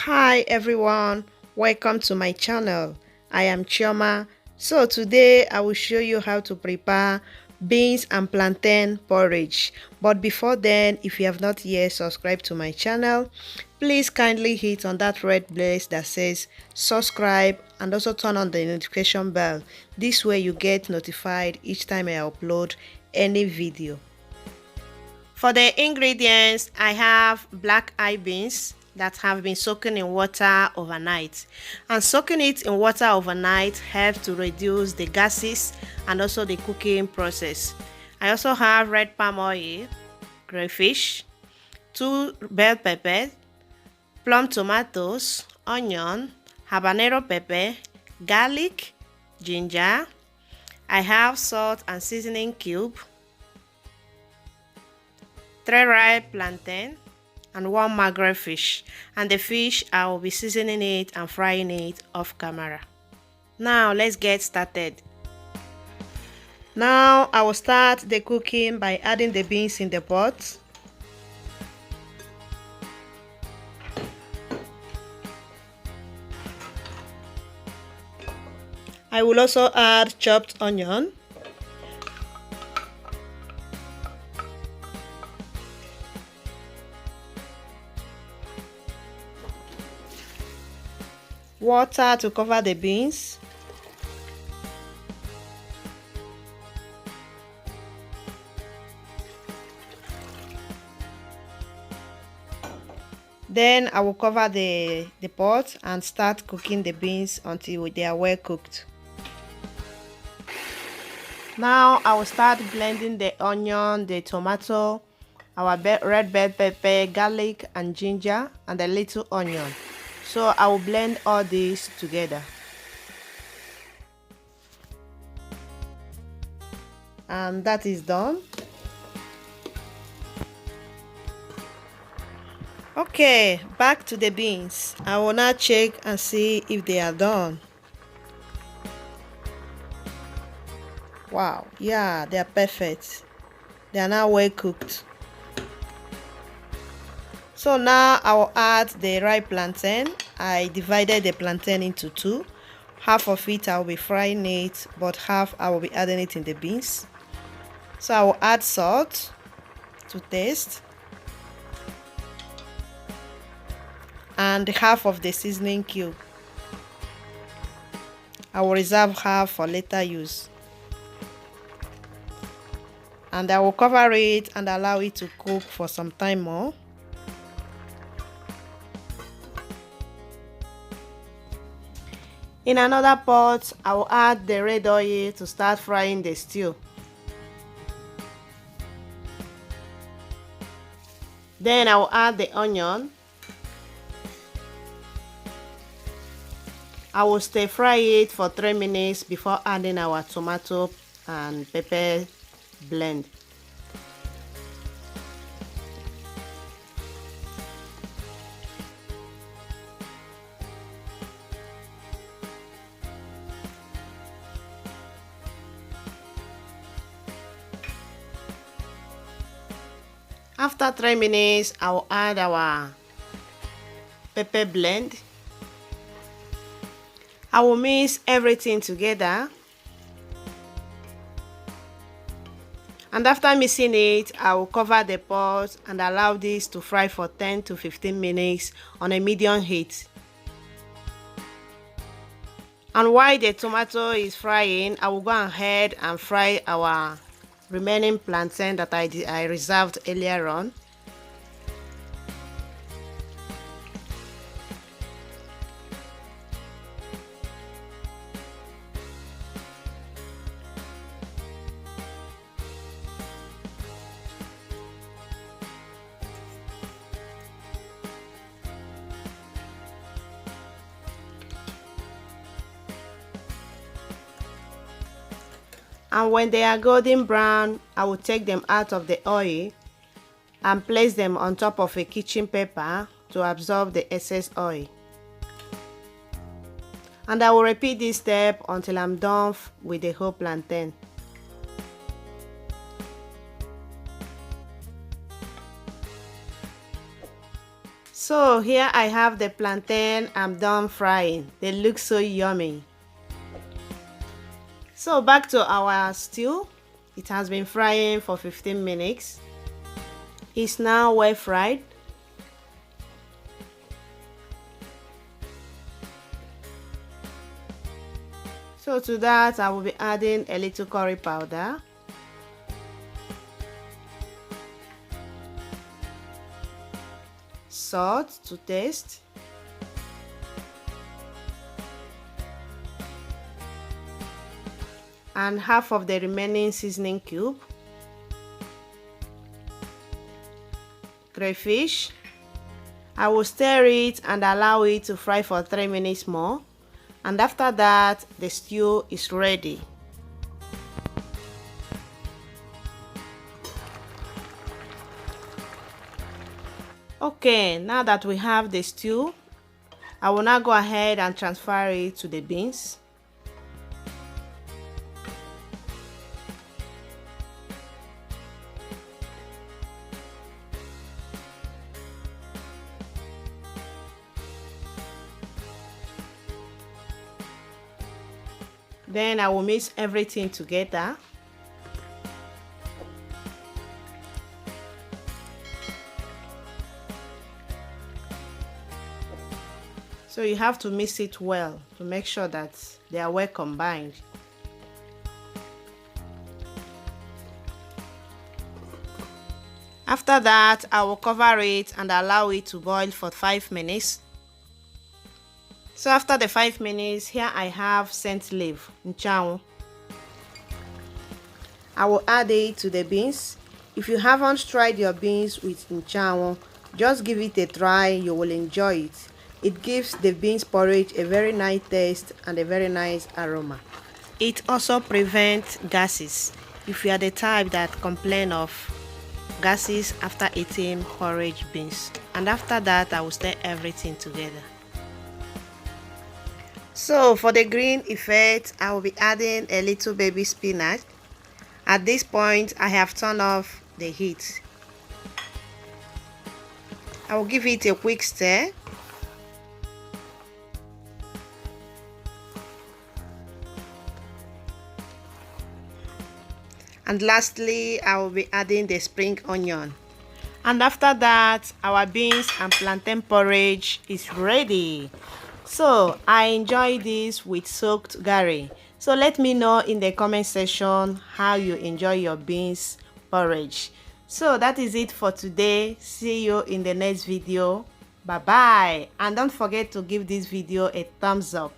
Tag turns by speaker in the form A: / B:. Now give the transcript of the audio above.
A: Hi everyone, welcome to my channel. I am Chioma. So today I will show you how to prepare beans and plantain porridge. But before then, if you have not yet subscribed to my channel, please kindly hit on that red place that says subscribe and also turn on the notification bell. This way you get notified each time I upload any video. For the ingredients, I have black eye beans that have been soaking in water overnight. And soaking it in water overnight helps to reduce the gases and also the cooking process. I also have red palm oil, crayfish, 2 bell peppers, plum tomatoes, onion, habanero pepper, garlic, ginger. I have salt and seasoning cube, 3 ripe plantain, and 1 magret fish. And the fish, I will be seasoning it and frying it off camera. Now let's get started. Now I will start the cooking by adding the beans in the pot. I will also add chopped onion, water to cover the beans, then I will cover the pot and start cooking the beans until they are well cooked. Now I will start blending the onion, the tomato, our red bell pepper, garlic and ginger, and a little onion. So I will blend all these together. And that is done. Okay, back to the beans. I will now check and see if they are done. Wow, yeah, they are perfect. They are now well cooked. So now I will add the ripe plantain. I divided the plantain into 2. Half of it I will be frying it, but half I will be adding it in the beans. So I will add salt to taste and half of the seasoning cube. I will reserve half for later use. And I will cover it and allow it to cook for some time more. In another pot, I will add the red oil to start frying the stew. Then I will add the onion. I will stir fry it for 3 minutes before adding our tomato and pepper blend. After 3 minutes, I will add our pepper blend. I will mix everything together. And after mixing it, I will cover the pot and allow this to fry for 10 to 15 minutes on a medium heat. And while the tomato is frying, I will go ahead and fry our remaining plantain that I reserved earlier on. And when they are golden brown, I will take them out of the oil and place them on top of a kitchen paper to absorb the excess oil. And I will repeat this step until I'm done with the whole plantain. So here I have the plantain I'm done frying. They look so yummy. So back to our stew. It has been frying for 15 minutes. It's now well fried. So to that I will be adding a little curry powder, salt to taste, and half of the remaining seasoning cube, crayfish. I will stir it and allow it to fry for 3 minutes more, and after that the stew is ready. Okay, now that we have the stew, I will now go ahead and transfer it to the beans. Then I will mix everything together. So you have to mix it well to make sure that they are well combined. After that, I will cover it and allow it to boil for 5 minutes. So after the 5 minutes, here I have scent leaf, nchao. I will add it to the beans. If you haven't tried your beans with nchao, just give it a try, you will enjoy it. It gives the beans porridge a very nice taste and a very nice aroma. It also prevents gases if you are the type that complain of gases after eating porridge beans. And after that, I will stir everything together. So for the green effect, I will be adding a little baby spinach. At this point, I have turned off the heat. I will give it a quick stir. And lastly, I will be adding the spring onion. And after that, our beans and plantain porridge is ready. So I enjoy this with soaked garri. So let me know in the comment section how you enjoy your beans porridge. So that is it for today. See you in the next video. Bye bye. And don't forget to give this video a thumbs up.